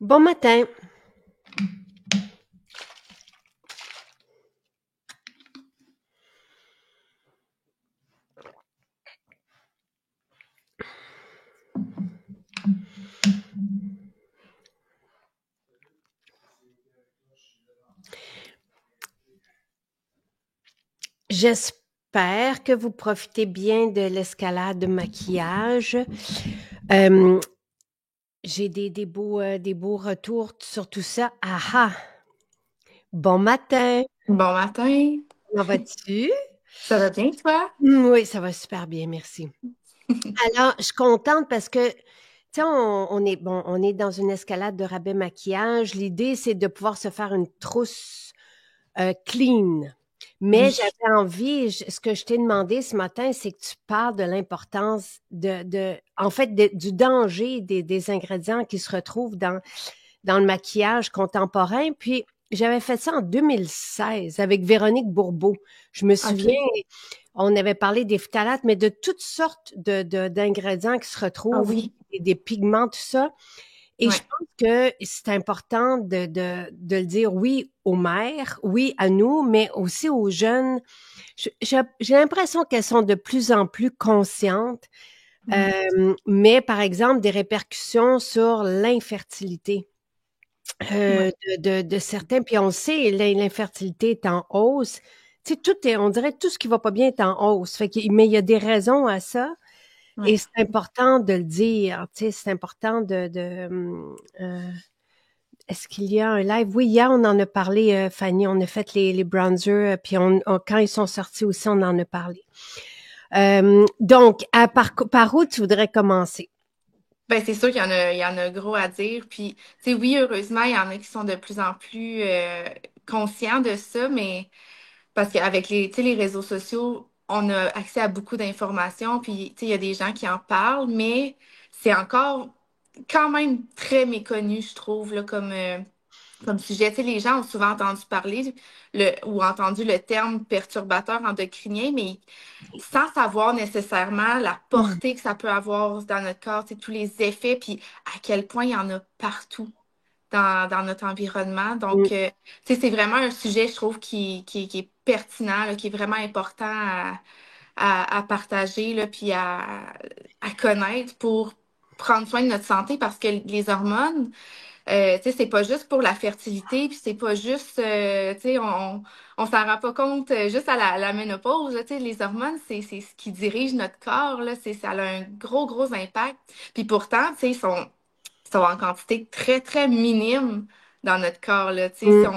Bon matin. J'espère que vous profitez bien de l'escalade de maquillage. Euh, j'ai des beaux retours sur tout ça. Ah ah! Bon matin! Bon matin, Comment vas-tu? ça va bien toi? Oui, ça va super bien, merci. Alors, je suis contente parce que, tu sais, on est dans une escalade de rabais maquillage. L'idée, c'est de pouvoir se faire une trousse clean. Mais Oui, j'avais envie, ce que je t'ai demandé ce matin, c'est que tu parles de l'importance en fait, du danger des ingrédients qui se retrouvent dans le maquillage contemporain. Puis, j'avais fait ça en 2016 avec Véronique Bourbeau. Je me souviens, ok. on avait parlé des phtalates, mais de toutes sortes d'ingrédients qui se Ah retrouvent, oui, des pigments, tout ça. Et je ouais. pense que c'est important de le dire, oui, aux mères, oui, à nous, mais aussi aux jeunes. J'ai l'impression qu'elles sont de plus en plus conscientes, Mm. mais par exemple, des répercussions sur l'infertilité Ouais. de certains. Puis on le sait, l'infertilité est en hausse. Tu sais, on dirait tout ce qui va pas bien est en hausse. Mais il y a des raisons à ça. Et Ouais. c'est important de le dire, tu sais, c'est important est-ce qu'il y a un live? Oui, hier, on en a parlé, Fanny, on a fait les bronzers, puis quand ils sont sortis aussi, on en a parlé. Donc, par où tu voudrais commencer? Ben c'est sûr qu'il y en a gros à dire. Puis, tu sais, oui, heureusement, il y en a qui sont de plus en plus conscients de ça, mais parce qu'avec tu sais, les réseaux sociaux, on a accès à beaucoup d'informations, puis tu sais, il y a des gens qui en parlent, mais c'est encore quand même très méconnu, je trouve, là, comme sujet. Tu sais, les gens ont souvent entendu parler ou entendu le terme perturbateur endocrinien, mais sans savoir nécessairement la Mm. portée que ça peut avoir dans notre corps, tu sais, tous les effets, puis à quel point il y en a partout dans notre environnement. Mm. Donc, tu sais, c'est vraiment un sujet, je trouve, qui est pertinent, là, qui est vraiment important à partager, là, puis à connaître pour prendre soin de notre santé parce que les hormones, tu sais, c'est pas juste pour la fertilité, puis c'est pas juste, tu sais, on s'en rend pas compte juste à la ménopause, là, tu sais, les hormones, c'est ce qui dirige notre corps, là, ça a un gros impact. Puis pourtant, tu sais, ils sont en quantité très, très minime dans notre corps, là, tu sais, si Mm.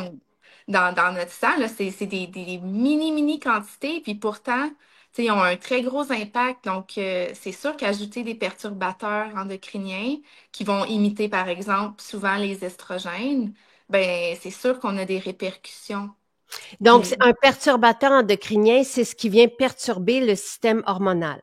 dans notre sang, là, c'est des mini quantités, puis pourtant, tu sais, ils ont un très gros impact. Donc, c'est sûr qu'ajouter des perturbateurs endocriniens qui vont imiter, par exemple, souvent les estrogènes, ben, c'est sûr qu'on a des répercussions. Donc, Puis, c'est un perturbateur endocrinien, c'est ce qui vient perturber le système hormonal.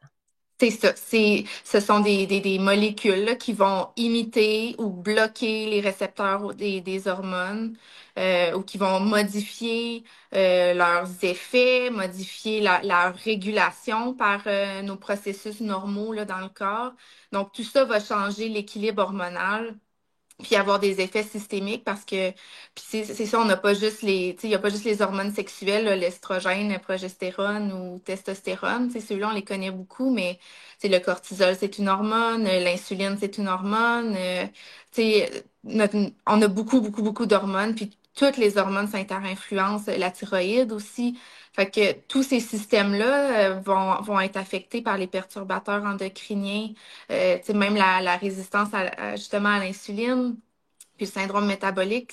c'est ça. Ce sont des molécules là, qui vont imiter ou bloquer les récepteurs des hormones ou qui vont modifier leurs effets, modifier leur régulation par nos processus normaux là, dans le corps. Donc, tout ça va changer l'équilibre hormonal puis avoir des effets systémiques parce que puis c'est ça, on n'a pas juste tu sais, il n'y a pas juste les hormones sexuelles, là, l'estrogène, la progestérone ou testostérone, tu sais, ceux-là, on les connaît beaucoup, mais tu sais, le cortisol, c'est une hormone, l'insuline, c'est une hormone, tu sais, on a beaucoup d'hormones, puis toutes les hormones, ça interinfluence la thyroïde aussi. Fait que tous ces systèmes-là vont être affectés par les perturbateurs endocriniens, tu sais, même la résistance justement à l'insuline. Puis le syndrome métabolique,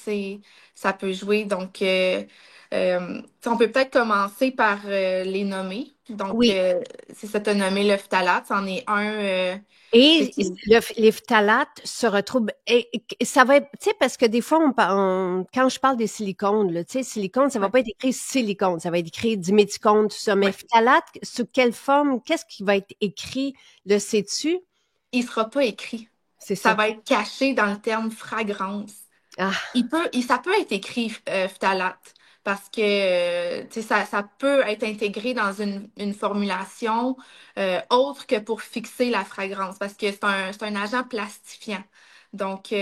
ça peut jouer. Donc, tu sais, on peut peut-être commencer par les nommer. Donc, Oui. c'est ça, t'as nommé le phtalate, c'en est un. Tu sais, Et les phtalates se retrouvent, et ça va être, tu sais, parce que des fois, quand je parle des silicones, là, tu sais, silicone, ça va ouais, pas être écrit silicone, ça va être écrit diméthicone, tout ça. Mais ouais. phtalate, sous quelle forme, qu'est-ce qui va être écrit, le sais-tu? Il sera pas écrit. C'est Ça ça. va être caché dans le terme fragrance. Ah, Ça peut être écrit phtalate parce que tu sais, ça peut être intégré dans une formulation autre que pour fixer la fragrance parce que c'est un agent plastifiant. Donc,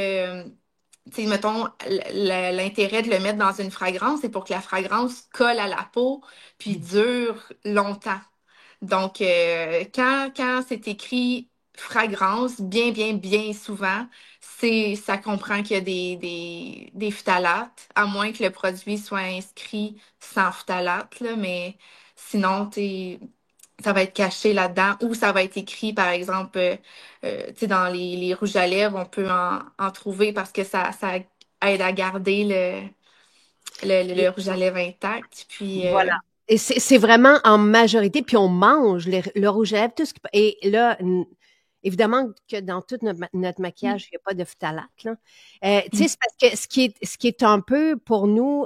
tu sais, mettons, l'intérêt de le mettre dans une fragrance, c'est pour que la fragrance colle à la peau puis dure longtemps. Donc, quand c'est écrit fragrance, bien, bien, bien souvent, ça comprend qu'il y a des phtalates, à moins que le produit soit inscrit sans phtalates, là, mais sinon, ça va être caché là-dedans ou ça va être écrit, par exemple, tu sais, dans les rouges à lèvres, on peut en trouver parce que ça aide à garder le rouge à lèvres intact. Puis, Voilà. Et c'est vraiment en majorité, puis on mange le rouge à lèvres, tout ce qui, et là, évidemment que dans tout notre maquillage, il n'y a pas de phtalate, là. Tu sais, c'est parce que ce qui est un peu pour nous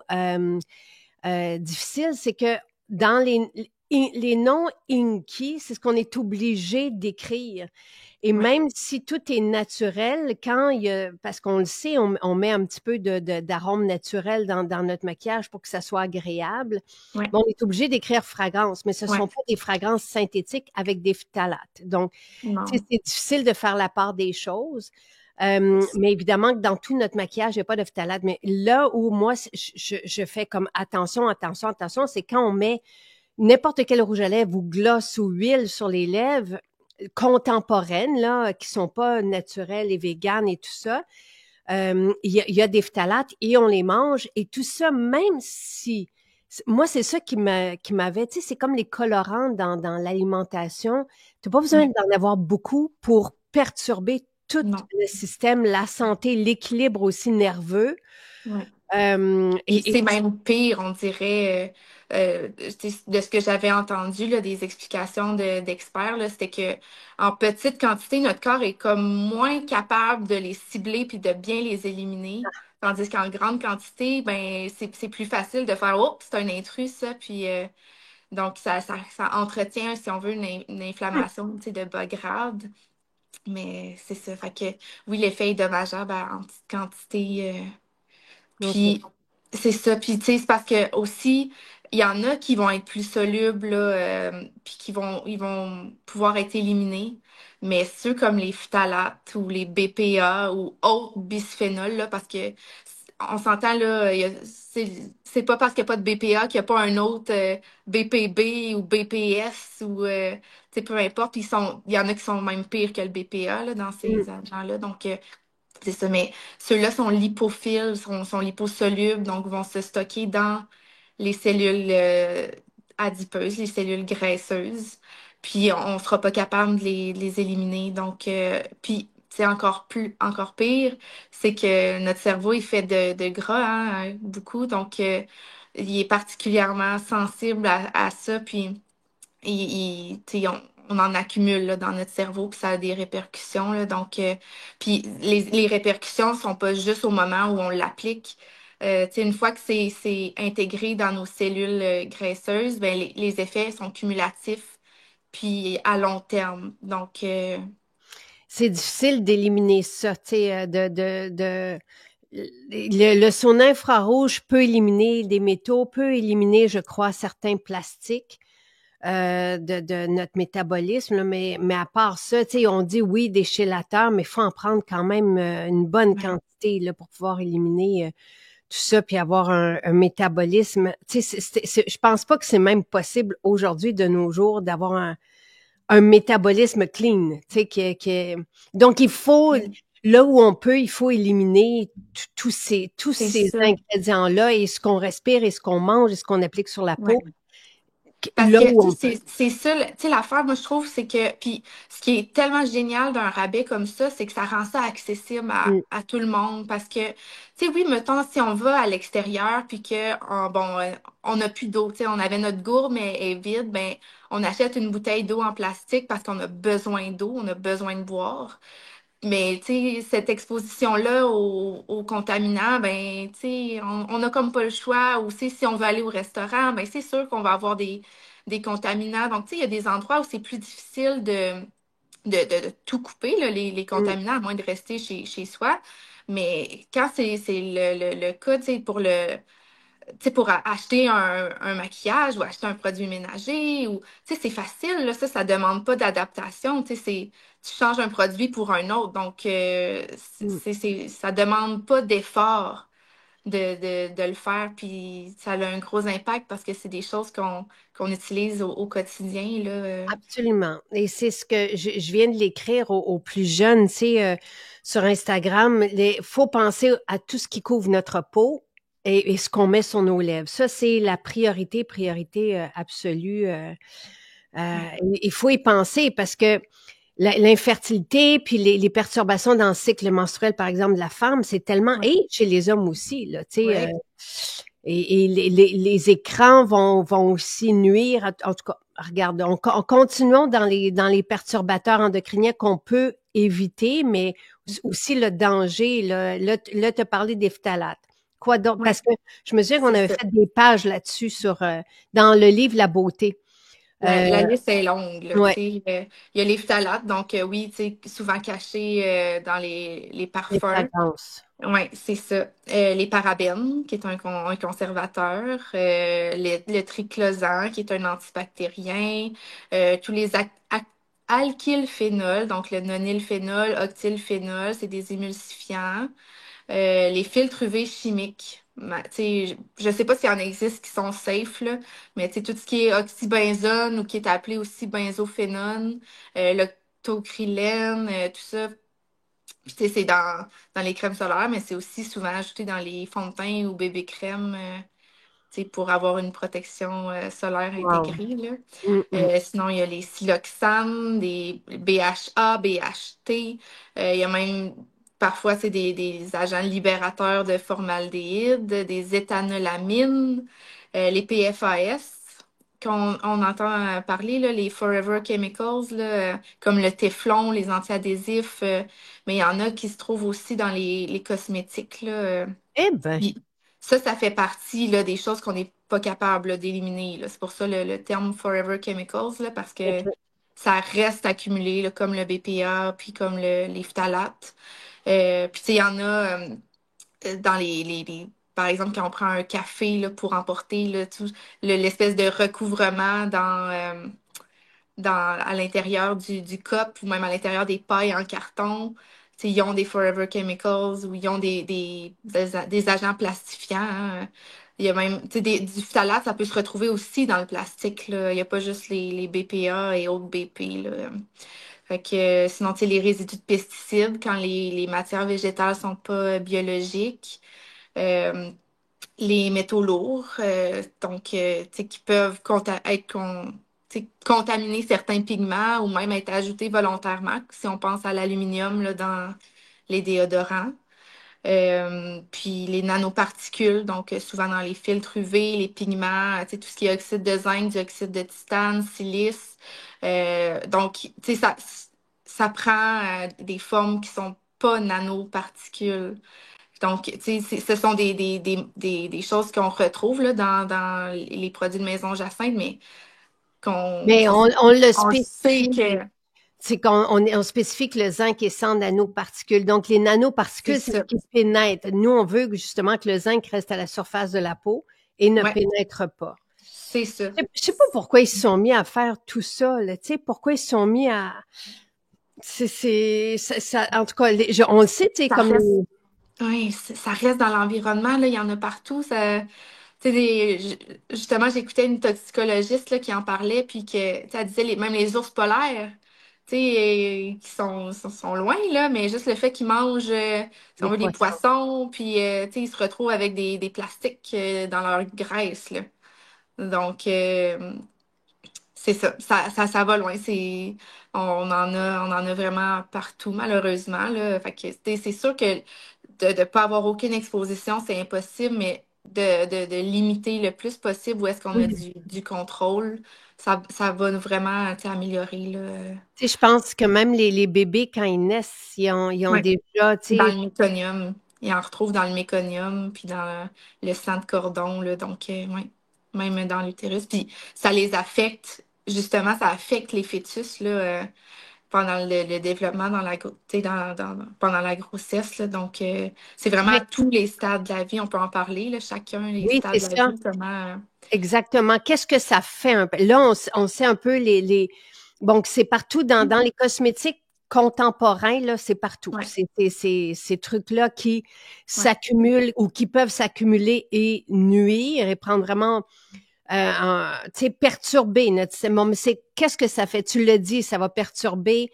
difficile, c'est que dans les noms inky, c'est ce qu'on est obligé d'écrire. Et ouais, même si tout est naturel, quand il y a, parce qu'on le sait, on met un petit peu d'arôme naturel dans notre maquillage pour que ça soit agréable, ouais, mais on est obligé d'écrire fragrance, mais ce ne ouais, sont pas des fragrances synthétiques avec des phtalates. Donc, tu sais, non. c'est difficile de faire la part des choses. Mais évidemment que dans tout notre maquillage, il n'y a pas de phtalates. Mais là où moi, je fais comme attention, attention, attention, c'est quand on met n'importe quel rouge à lèvres ou gloss ou huile sur les lèvres contemporaines, là, qui sont pas naturelles et véganes et tout ça, il y a des phtalates et on les mange et tout ça, même si moi, c'est ça qui m'avait, tu sais, c'est comme les colorants dans l'alimentation. Tu n'as pas besoin Ouais, d'en avoir beaucoup pour perturber tout non. le système, la santé, l'équilibre aussi nerveux. Ouais. Puis Et c'est même pire, on dirait, de ce que j'avais entendu, là, des explications d'experts, là, c'était que en petite quantité, notre corps est comme moins capable de les cibler puis de bien les éliminer. Tandis qu'en grande quantité, ben c'est plus facile de faire Oh, c'est un intrus, ça, puis donc ça entretient, si on veut, une inflammation, tu sais, de bas grade. Mais c'est ça. Fait que oui, l'effet est dommageable en petite quantité. OK. Puis c'est ça. Puis tu sais, c'est parce que aussi, il y en a qui vont être plus solubles, là, puis ils vont pouvoir être éliminés. Mais ceux comme les phtalates ou les BPA ou autres bisphénols, là, parce que on s'entend là, c'est pas parce qu'il n'y a pas de BPA qu'il n'y a pas un autre BPB ou BPS ou tu sais, peu importe. Il y en a qui sont même pires que le BPA là, dans Mm. ces agents-là. Donc, c'est ça, mais ceux-là sont lipophiles, sont liposolubles, donc vont se stocker dans les cellules adipeuses, les cellules graisseuses. Puis on ne sera pas capable de les éliminer. Donc, puis c'est encore pire, c'est que notre cerveau est fait de gras, hein, beaucoup. Donc, il est particulièrement sensible à ça. Puis tu sais, on en accumule là, dans notre cerveau, puis ça a des répercussions. Là, donc, puis les répercussions ne sont pas juste au moment où on l'applique. Tu sais, une fois que c'est intégré dans nos cellules graisseuses, ben, les effets sont cumulatifs, puis à long terme. Donc, C'est difficile d'éliminer ça, tu sais, le son infrarouge peut éliminer des métaux, peut éliminer, je crois, certains plastiques de notre métabolisme, là, mais à part ça, tu sais, on dit oui, des chélateurs, mais il faut en prendre quand même une bonne ouais, quantité là, pour pouvoir éliminer tout ça puis avoir un métabolisme. Tu sais, je pense pas que c'est même possible aujourd'hui de nos jours d'avoir un métabolisme clean, tu sais, donc il faut, ouais, là où on peut, il faut éliminer tous c'est ces ça. ingrédients-là et ce qu'on respire et ce qu'on mange et ce qu'on applique sur la Ouais. peau, Parce là que, où tu on sais, peut. c'est ça, tu sais, l'affaire, moi, je trouve, c'est que, puis, ce qui est tellement génial d'un rabais comme ça, c'est que ça rend ça accessible Mm, à tout le monde. Parce que, tu sais, oui, mettons, si on va à l'extérieur, puis que, bon, on n'a plus d'eau, tu sais, on avait notre gourde, mais elle est vide, ben, on achète une bouteille d'eau en plastique parce qu'on a besoin d'eau, on a besoin de boire. Mais tu sais, cette exposition-là aux contaminants, ben, tu sais, on n'a comme pas le choix. Ou tu sais, si on veut aller au restaurant, ben, c'est sûr qu'on va avoir des contaminants. Donc, tu sais, il y a des endroits où c'est plus difficile de tout couper, là, les mm. contaminants, à moins de rester chez soi. Mais quand c'est le cas, tu sais, pour tu sais, pour acheter un maquillage ou acheter un produit ménager ou, tu sais, c'est facile, là, ça demande pas d'adaptation, tu sais, tu changes un produit pour un autre, donc Mm. ça demande pas d'effort de le faire, puis ça a un gros impact parce que c'est des choses qu'on utilise au quotidien, là. Absolument. Et c'est ce que je viens de l'écrire aux plus jeunes, tu sais, sur Instagram. Il faut penser à tout ce qui couvre notre peau et ce qu'on met sur nos lèvres. Ça, c'est la priorité absolue. Il faut y penser parce que l'infertilité puis les perturbations dans le cycle menstruel, par exemple, de la femme, c'est tellement, Ouais. et chez les hommes aussi, là, tu sais, Ouais. et les écrans vont aussi nuire. En tout cas, regarde, continuons dans les perturbateurs endocriniens qu'on peut éviter, mais aussi le danger. Là, tu as parlé des phtalates. Quoi donc? Ouais, Parce que je me souviens qu'on c'est avait ça. fait des pages là-dessus dans le livre La beauté. Euh, La liste est longue, là, tu ouais, sais. Il y a les phtalates, donc oui, tu sais, souvent cachés dans les les parfums. fragrances. Oui, c'est ça. Les parabènes, qui est un conservateur. Le triclosan, qui est un antibactérien. Tous les alkylphénols, donc le nonylphénol, octylphénol, c'est des émulsifiants. Les filtres UV chimiques. Tu sais, je sais pas s'il y en existe qui sont safe, là, mais tu sais, tout ce qui est oxybenzone ou qui est appelé aussi benzophénone, l'octocrylène, tout ça. Puis, tu sais, c'est dans les crèmes solaires, mais c'est aussi souvent ajouté dans les fonds de teint ou bébé crème, tu sais, pour avoir une protection solaire Wow. intégrée, là. Mm, mm. Sinon, il y a les siloxanes, des BHA, BHT. Il y a même parfois c'est des agents libérateurs de formaldéhyde, des éthanolamines, les PFAS qu'on entend parler, là, les Forever Chemicals, là, comme le téflon, les antiadhésifs, mais il y en a qui se trouvent aussi dans les cosmétiques, là. Eh ben, Puis ça fait partie là, des choses qu'on n'est pas capable là, d'éliminer, là. C'est pour ça le terme Forever Chemicals, là, parce que OK. ça reste accumulé, là, comme le BPA, puis comme les phtalates. Puis tu sais, il y en a dans par exemple, quand on prend un café là, pour emporter là, tout l'espèce de recouvrement à l'intérieur du cup ou même à l'intérieur des pailles en carton. T'sais, ils ont des Forever Chemicals ou ils ont des agents plastifiants, hein. Il y a même, du phthalate, ça peut se retrouver aussi dans le plastique, là. Il n'y a pas juste les BPA et autres BP, là. Fait que, sinon, les résidus de pesticides, quand les matières végétales sont pas biologiques. Euh, les métaux lourds, donc tu sais, qui peuvent tu sais, contaminer certains pigments ou même être ajoutés volontairement, si on pense à l'aluminium là, dans les déodorants. Puis les nanoparticules, donc souvent dans les filtres UV, les pigments, tu sais, tout ce qui est oxyde de zinc, dioxyde de titane, silice. Donc, tu sais, ça prend des formes qui sont pas nanoparticules. Donc, tu sais, ce sont des choses qu'on retrouve là, dans les produits de Maison Jacinthe, mais mais on le on le sait spécifie. que C'est on spécifie que le zinc est sans nanoparticules. Donc, les c'est nanoparticules, c'est ce ça. qui pénètre. Nous, on veut justement que le zinc reste à la surface de la peau et ne Ouais, pénètre pas. c'est ça. Je sais pas pourquoi ils se sont mis à faire tout ça, là, tu sais, pourquoi ils se sont mis à... en tout cas, on le sait, tu sais, Ça comme reste, ouais, ça reste dans l'environnement, là, il y en a partout. Tu sais, justement, j'écoutais une toxicologiste là, qui en parlait, puis que, tu sais, elle disait même les ours polaires, tu sais, qui sont loin, là, mais juste le fait qu'ils mangent, si on les veut, des poissons. poissons, puis, tu sais, ils se retrouvent avec des plastiques dans leur graisse, là. Donc, c'est ça, ça va loin. On en a vraiment partout, malheureusement, là. Fait que, tu sais, c'est sûr que de ne pas avoir aucune exposition, c'est impossible, mais de limiter le plus possible où est-ce qu'on a Mhm. du contrôle, ça va vraiment, tu sais, améliorer, là. Tu sais, je pense que même les bébés, quand ils naissent, ils ont Ouais. déjà, tu Dans sais, le méconium. Il en retrouve dans le méconium, puis dans le sang de cordon, là. Donc, ouais, même dans l'utérus. Puis ça les affecte, justement, ça affecte les fœtus, là. pendant le développement tu sais, pendant la grossesse, là. Donc, c'est vraiment Oui, tous les stades de la vie, on peut en parler, là, chacun, les oui, stades c'est de la ça. vie, comment. Exactement. Qu'est-ce que ça fait un peu? Là, on sait un peu bon, que c'est partout dans les cosmétiques contemporains, là, c'est partout. Ouais, C'est ces trucs-là qui ouais. s'accumulent ou qui peuvent s'accumuler et nuire et prendre vraiment, tu sais, perturber notre système. Mais qu'est-ce que ça fait? Tu le dis, ça va perturber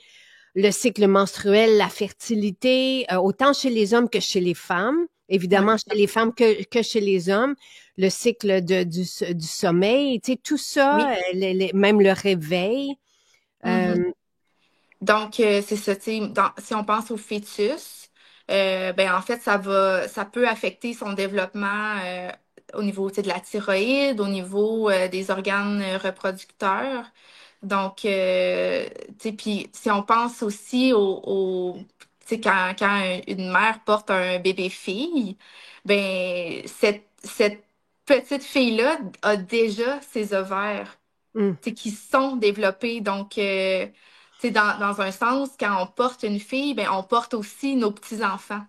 le cycle menstruel, la fertilité, autant chez les hommes que chez les femmes. Ouais. Évidemment, chez les femmes que chez les hommes, le cycle du sommeil, tu sais, tout ça, Oui. même le réveil. Mm-hmm. Euh, Donc, c'est ça, tu sais, si on pense au fœtus, ben en fait, ça peut affecter son développement au niveau, tu sais, de la thyroïde, au niveau des organes reproducteurs. Donc, tu sais, puis si on pense aussi tu sais, quand une mère porte un bébé fille, ben cette petite fille-là a déjà ses ovaires hum, qui sont développés. Donc, dans un sens, quand on porte une fille, ben, on porte aussi nos petits-enfants.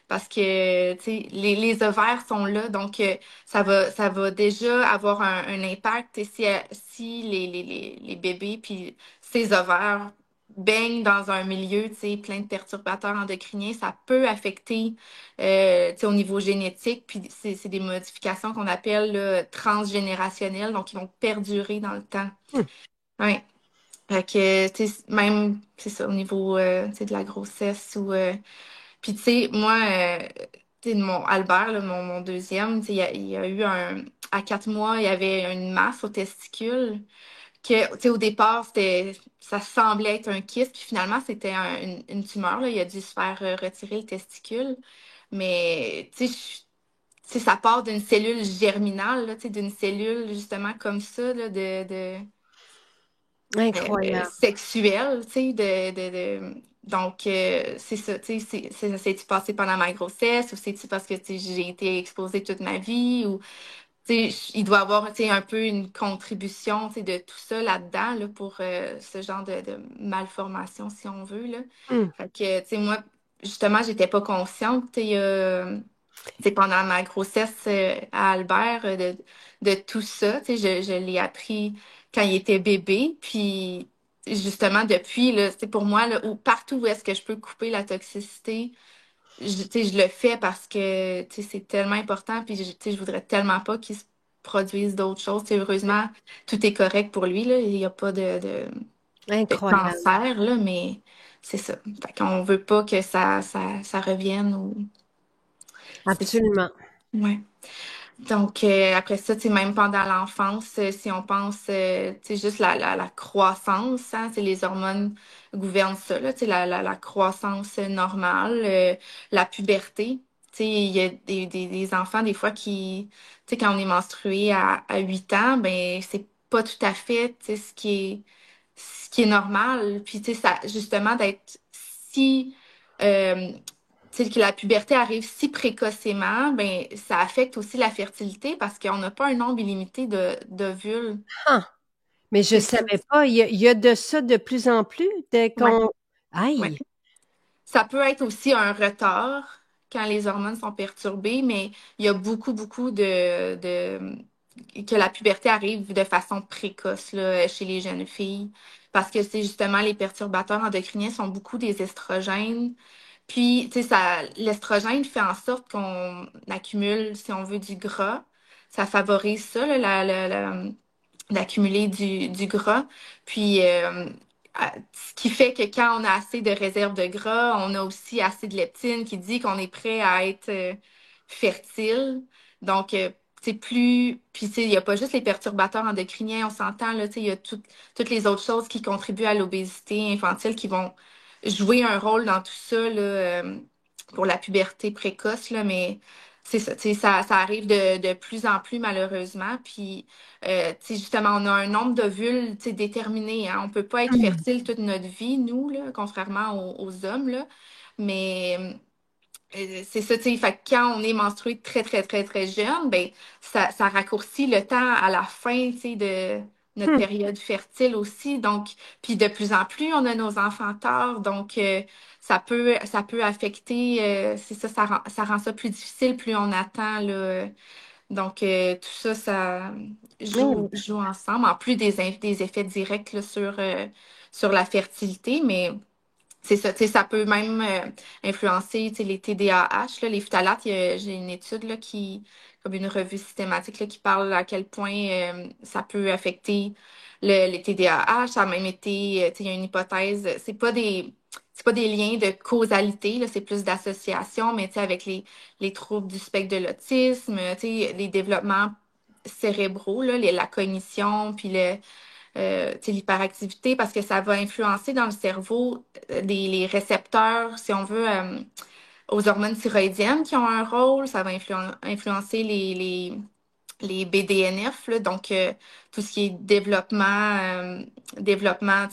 Parce que les ovaires sont là, donc ça va déjà avoir un impact. Et si les bébés puis ces ovaires baignent dans un milieu plein de perturbateurs endocriniens, ça peut affecter au niveau génétique. Puis c'est des modifications qu'on appelle là, transgénérationnelles, donc qui vont perdurer dans le temps. hum. Oui. Fait que, tu sais, même, c'est ça, au niveau, tu sais, de la grossesse ou... Puis, tu sais, moi, tu sais, mon Albert, là, mon deuxième, tu sais, il a eu À 4 mois, il y avait une masse au testicule que, tu sais, au départ, ça semblait être un kyste, puis finalement, c'était une tumeur, là. Il a dû se faire retirer le testicule. Mais, tu sais, ça part d'une cellule germinale, là, tu sais, d'une cellule, justement, comme ça, là, Incroyable. sexuelle, tu sais, donc, c'est ça, tu sais, ça s'est-tu passé pendant ma grossesse ou c'est-tu parce que, tu sais, j'ai été exposée toute ma vie ou, tu sais, il doit y avoir, tu sais, un peu une contribution, tu sais, de tout ça là-dedans, là, pour ce genre de malformation, si on veut, là. Hum. Fait que, tu sais, moi, justement, j'étais pas consciente, tu sais, c'est pendant ma grossesse à Albert de tout ça. Tu sais, je l'ai appris quand il était bébé. Puis justement, depuis, là, c'est pour moi, là, partout où est-ce que je peux couper la toxicité, tu sais, je le fais parce que tu sais, c'est tellement important. Puis tu sais, je voudrais tellement pas qu'il se produise d'autres choses. Tu sais, heureusement, tout est correct pour lui, là. Il n'y a pas de Incroyable. cancer, là, mais c'est ça. Fait qu'on veut pas que ça revienne ou c'est ça. Absolument. Ouais. Donc, après ça, tu sais, même pendant l'enfance, si on pense, tu sais, juste la croissance, hein, tu sais, les hormones gouvernent ça, là, tu sais, la croissance normale, la puberté. Tu sais, il y a des enfants, des fois, tu sais, quand on est menstrué à 8 ans, ben, c'est pas tout à fait, tu sais, ce qui est normal. Puis, tu sais, ça, justement, d'être si, euh, tu sais, que la puberté arrive si précocement, ben, ça affecte aussi la fertilité parce qu'on n'a pas un nombre illimité d'ovules. Ah, mais je C'est ça. savais pas. Il y a de ça de plus en plus, dès Ouais, qu'on... ouais. Aïe! Ça peut être aussi un retard quand les hormones sont perturbées, mais il y a beaucoup, beaucoup que la puberté arrive de façon précoce là, chez les jeunes filles. Parce que c'est justement les perturbateurs endocriniens sont beaucoup des estrogènes. Puis, tu sais, l'estrogène fait en sorte qu'on accumule, si on veut, du gras. Ça favorise ça, là, d'accumuler du gras. Puis, ce qui fait que quand on a assez de réserves de gras, on a aussi assez de leptine qui dit qu'on est prêt à être fertile. Donc, c'est plus. Puis, tu sais, il n'y a pas juste les perturbateurs endocriniens, on s'entend, là, tu sais, il y a toutes les autres choses qui contribuent à l'obésité infantile qui vont jouer un rôle dans tout ça, là, pour la puberté précoce, là, mais c'est ça, tu sais, ça arrive de plus en plus malheureusement. Puis, tu sais, justement, on a un nombre d'ovules, tu sais, déterminé, hein. On peut pas être Hum. fertile toute notre vie, nous, là, contrairement aux hommes, là. Mais c'est ça, tu sais, fait que quand on est menstrué très, très, très, très jeune, ben, ça raccourcit le temps à la fin, tu sais, notre Hmm. période fertile aussi. Donc, puis de plus en plus, on a nos enfants tard. Donc, ça peut affecter, c'est ça, ça rend ça plus difficile plus on attend, là. Donc, tout ça, ça Oui. joue ensemble, en plus des effets directs là, sur la fertilité, mais c'est ça, tu sais, ça peut même influencer, tu sais, les TDAH, là, les phtalates. J'ai une étude là, comme une revue systématique là, qui parle à quel point ça peut affecter les TDAH. Ça a même été, tu sais, il y a une hypothèse, c'est pas des liens de causalité, là, c'est plus d'association, mais tu sais, avec les troubles du spectre de l'autisme, tu sais, les développements cérébraux, là, la cognition, puis tu sais, l'hyperactivité, parce que ça va influencer dans le cerveau les récepteurs, si on veut, aux hormones thyroïdiennes qui ont un rôle. Ça va influencer les BDNF, là, donc tout ce qui est développement tu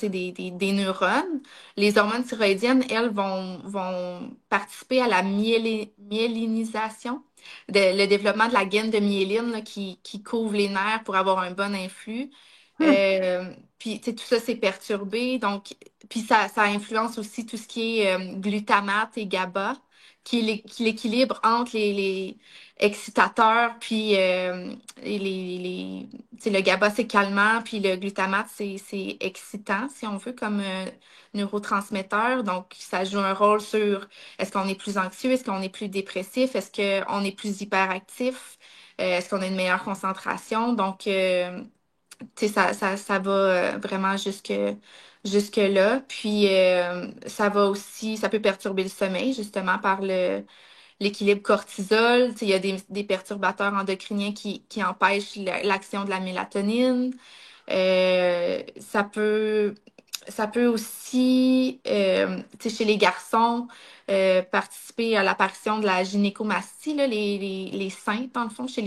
sais, des neurones. Les hormones thyroïdiennes, elles, vont participer à la myélinisation, le développement de la gaine de myéline là, qui couvre les nerfs pour avoir un bon influx. Hmm. Puis, tu sais, tout ça, c'est perturbé. Donc, puis ça influence aussi tout ce qui est glutamate et GABA, qui est l'équilibre entre les excitateurs, puis tu sais, le GABA, c'est calmant, puis le glutamate, c'est excitant, si on veut, comme neurotransmetteur. Donc, ça joue un rôle sur est-ce qu'on est plus anxieux, est-ce qu'on est plus dépressif, est-ce qu'on est plus hyperactif, est-ce qu'on a une meilleure concentration. Donc, tu sais, ça va vraiment jusque là. Puis, ça va aussi, ça peut perturber le sommeil, justement, par l'équilibre cortisol. Tu sais, il y a des perturbateurs endocriniens qui empêchent l'action de la mélatonine. Ça ça peut aussi, tu sais, chez les garçons, participer à l'apparition de la gynécomastie, là, les seins, dans le fond, chez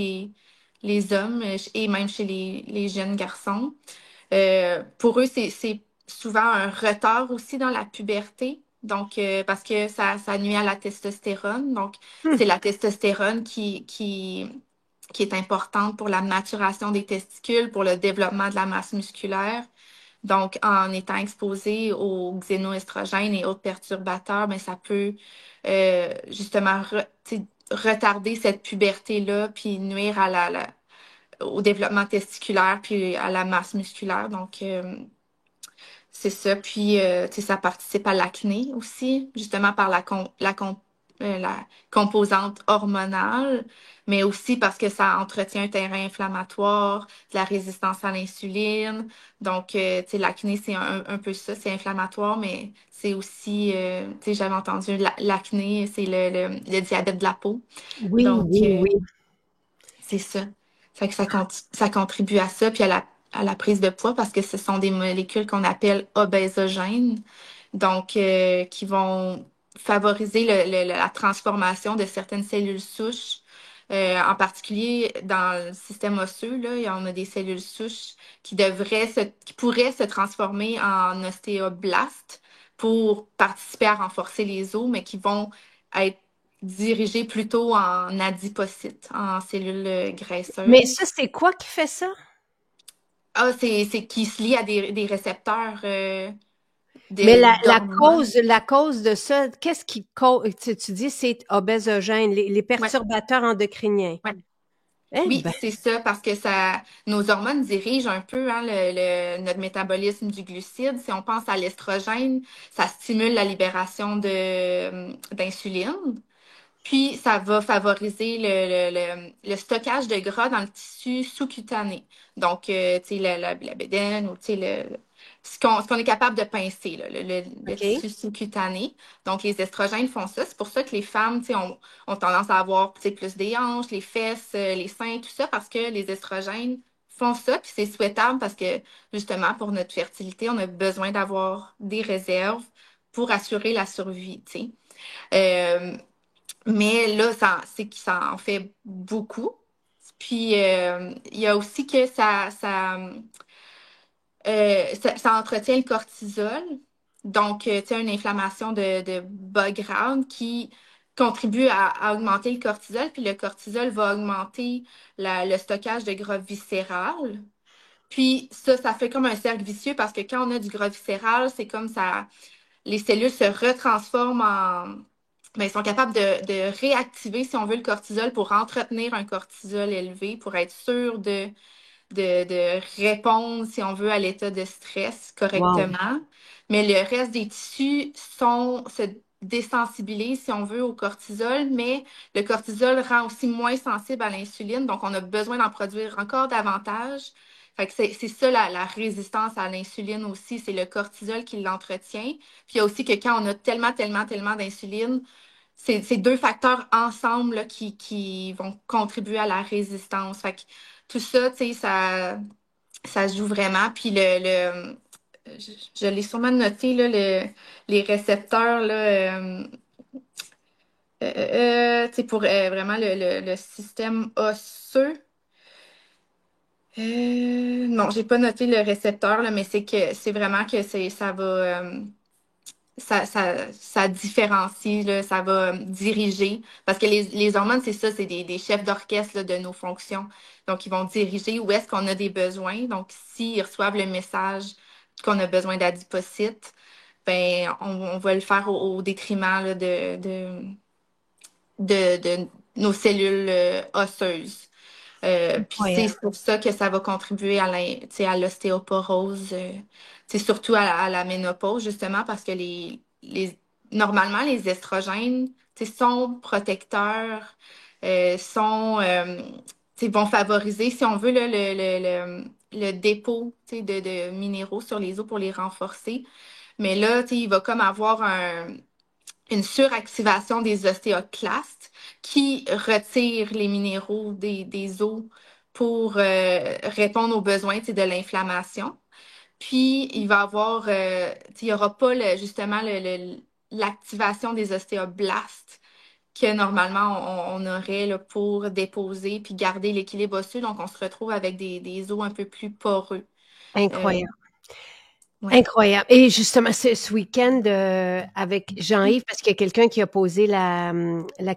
les hommes et même chez les jeunes garçons. Pour eux, c'est souvent un retard aussi dans la puberté. Donc, parce que ça nuit à la testostérone. Donc, Hmm. c'est la testostérone qui est importante pour la maturation des testicules, pour le développement de la masse musculaire. Donc, en étant exposé aux xénoestrogènes et autres perturbateurs, ben, ça peut justement tu sais, retarder cette puberté-là, puis nuire à au développement testiculaire, puis à la masse musculaire. Donc, c'est ça. Puis, tu sais, ça participe à l'acné aussi, justement par la composante hormonale, mais aussi parce que ça entretient un terrain inflammatoire, de la résistance à l'insuline. Donc, tu sais, l'acné, c'est un peu ça, c'est inflammatoire, mais c'est aussi, tu sais, j'avais entendu l'acné, c'est le diabète de la peau. Oui, Donc, oui, oui. c'est ça. Fait que ça contribue à ça, puis à la prise de poids, parce que ce sont des molécules qu'on appelle obésogènes, donc qui vont favoriser la transformation de certaines cellules souches. En particulier dans le système osseux, là, on a des cellules souches qui pourraient se transformer en ostéoblastes pour participer à renforcer les os, mais qui vont être dirigé plutôt en adipocytes, en cellules Mais graisseuses. ça, c'est quoi qui fait ça? Ah, c'est qui se lie à des récepteurs Mais d'hormones. la cause de ça, qu'est-ce qui cause, tu dis c'est obésogène, les Ouais, perturbateurs endocriniens. ouais. Eh Oui, ben, c'est ça, parce que nos hormones dirigent un peu hein, notre métabolisme du glucide. Si on pense à l'estrogène, ça stimule la libération d'insuline. Puis, ça va favoriser le stockage de gras dans le tissu sous-cutané. Donc, tu sais, la bédaine ou, tu sais, ce qu'on est capable de pincer, là, le OK. tissu sous-cutané. Donc, les estrogènes font ça. C'est pour ça que les femmes, tu sais, ont tendance à avoir, tu sais, plus des hanches, les fesses, les seins, tout ça, parce que les estrogènes font ça. Puis, c'est souhaitable parce que, justement, pour notre fertilité, on a besoin d'avoir des réserves pour assurer la survie, tu sais. Euh, mais là, c'est que ça en fait beaucoup. Puis, il y a aussi que ça entretient le cortisol. Donc, tu sais, une inflammation de bas grade qui contribue à augmenter le cortisol. Puis, le cortisol va augmenter le stockage de gras viscéral. Puis ça fait comme un cercle vicieux parce que quand on a du gras viscéral, c'est comme ça, les cellules se retransforment en... Ben, ils sont capables de réactiver, si on veut, le cortisol pour entretenir un cortisol élevé, pour être sûr de répondre, si on veut, à l'état de stress Wow. correctement. Mais le reste des tissus se désensibilisent, si on veut, au cortisol, mais le cortisol rend aussi moins sensible à l'insuline, donc on a besoin d'en produire encore davantage. Fait que c'est ça la résistance à l'insuline aussi, c'est le cortisol qui l'entretient. Puis il y a aussi que quand on a tellement, tellement, tellement d'insuline, c'est deux facteurs ensemble là, qui vont contribuer à la résistance. Fait que tout ça, tu sais, ça se joue vraiment. Puis je l'ai sûrement noté, là, les récepteurs, là, tu sais, pour vraiment le système osseux. Non, j'ai pas noté le récepteur, là, mais c'est vraiment que ça va. Ça différencie, là, ça va diriger. Parce que les hormones, c'est ça, c'est des chefs d'orchestre là, de nos fonctions. Donc, ils vont diriger où est-ce qu'on a des besoins. Donc, s'ils reçoivent le message qu'on a besoin d'adipocytes, ben, on va le faire au détriment là, de nos cellules osseuses. Puis Incroyable. c'est pour ça que ça va contribuer tu sais, à l'ostéoporose, tu sais, surtout à la ménopause, justement, parce que normalement, les estrogènes, tu sais, sont protecteurs, tu sais, vont favoriser, si on veut, là, le dépôt, tu sais, de minéraux sur les os pour les renforcer. Mais là, tu sais, il va comme avoir une suractivation des ostéoclastes qui retirent les minéraux des os pour répondre aux besoins, tu sais, de l'inflammation. Puis, il va avoir, tu sais, il n'y aura pas justement l'activation des ostéoblastes que normalement on aurait là, pour déposer puis garder l'équilibre osseux. Donc, on se retrouve avec des os un peu plus poreux. Euh, Incroyable. ouais. Incroyable. Et justement, ce week-end, avec Jean-Yves, parce qu'il y a quelqu'un qui a posé la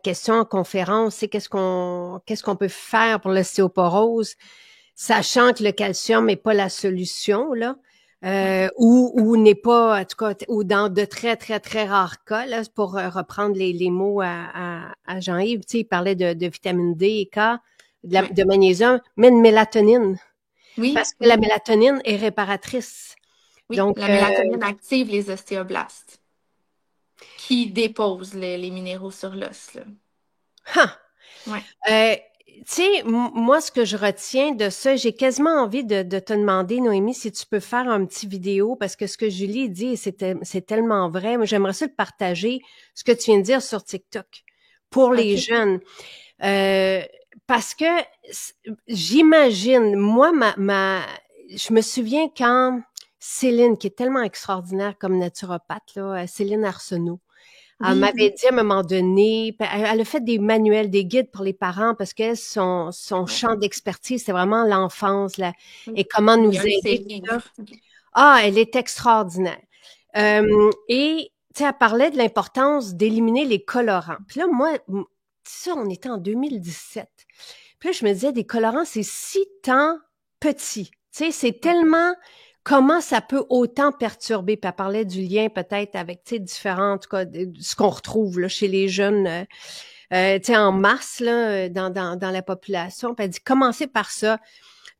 question en conférence, c'est qu'est-ce qu'on peut faire pour l'ostéoporose, sachant que le calcium n'est pas la solution, là, ou n'est pas, en tout cas, ou dans de très, très, très rares cas, là, pour reprendre les mots à Jean-Yves, tu sais, il parlait de vitamine D et K, Ouais. de magnésium, mais de mélatonine, Oui, parce que la oui, mélatonine est réparatrice. oui. Donc, La mélatonine active les ostéoblastes, qui déposent les minéraux sur l'os, là. ah, Ouais. tu sais, moi, ce que je retiens de ça, j'ai quasiment envie de te demander, Noémie, si tu peux faire un petit vidéo, parce que ce que Julie dit, c'est tellement vrai. Moi, j'aimerais ça le partager, ce que tu viens de dire sur TikTok, pour les OK. jeunes. Euh, parce que j'imagine, moi, je me souviens quand Céline, qui est tellement extraordinaire comme naturopathe, là, Céline Arsenault, elle Oui, m'avait oui. dit à un moment donné, elle a fait des manuels, des guides pour les parents parce que son Ouais. champ d'expertise, c'est vraiment l'enfance là, Oui. et comment Il y nous a un de ses aider, tout ça. livres. Ah, elle est extraordinaire. Ouais. Et tu sais, elle parlait de l'importance d'éliminer les colorants. Puis là, moi, ça, on était en 2017. Puis là, je me disais, des colorants, c'est si tant petit. Tu sais, c'est Ouais. tellement comment ça peut autant perturber. Puis elle parlait du lien peut-être avec, tu sais, différents, en tout cas, ce qu'on retrouve là, chez les jeunes, tu sais, en masse, là, dans la population. Puis elle dit, commencez par ça.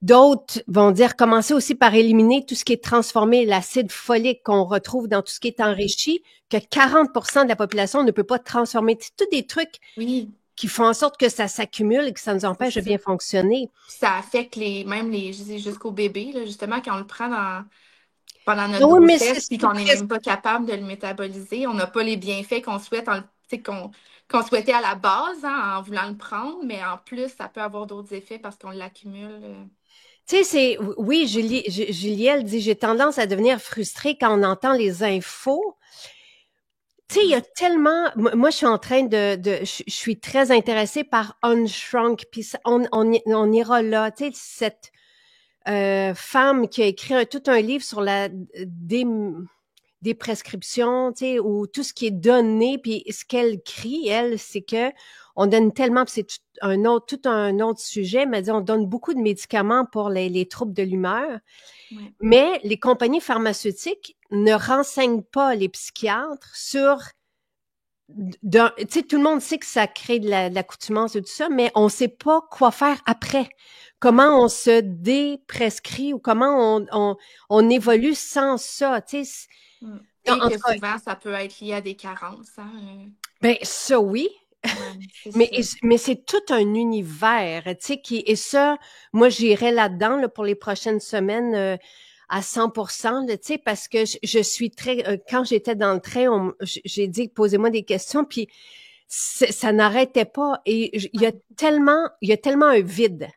D'autres vont dire, commencez aussi par éliminer tout ce qui est transformé, l'acide folique qu'on retrouve dans tout ce qui est enrichi, que 40% de la population ne peut pas transformer. C'est tous des trucs Oui, qui font en sorte que ça s'accumule et que ça nous c'est empêche de ça. bien fonctionner. Puis ça affecte même je dis jusqu'au bébé, là, justement, quand on le prend pendant notre Oui, mais c'est grossesse, puis qu'on n'est même pas capable de le métaboliser, on n'a pas les bienfaits qu'on souhaite, tu sais, qu'on souhaitait à la base, hein, en voulant le prendre, mais en plus, ça peut avoir d'autres effets parce qu'on l'accumule. tu sais, oui, Julielle dit, j'ai tendance à devenir frustrée quand on entend les infos. Tu sais, il y a tellement, moi, je suis en train je suis très intéressée par Unshrunk, puis on ira là, tu sais, cette femme qui a écrit tout un livre sur des prescriptions, tu sais, ou tout ce qui est donné, puis ce qu'elle crie, elle, c'est que on donne tellement, puis c'est tout un autre sujet, mais on donne beaucoup de médicaments pour les troubles de l'humeur, Ouais. mais les compagnies pharmaceutiques ne renseignent pas les psychiatres sur tu sais, tout le monde sait que ça crée de l'accoutumance et tout ça, mais on sait pas quoi faire après. Comment on se déprescrit ou comment on évolue sans ça, tu sais. Mm. En Et en que tout cas, souvent, ça peut être lié à des carences, hein. ben ça oui, Ouais, c'est mais, ça. mais c'est tout un univers, tu sais, et ça, moi, j'irai là-dedans là, pour les prochaines semaines à 100%, là, tu sais, parce que je suis très... quand j'étais dans le train, j'ai dit, posez-moi des questions, puis ça n'arrêtait pas. Et Ouais. il y a tellement un vide.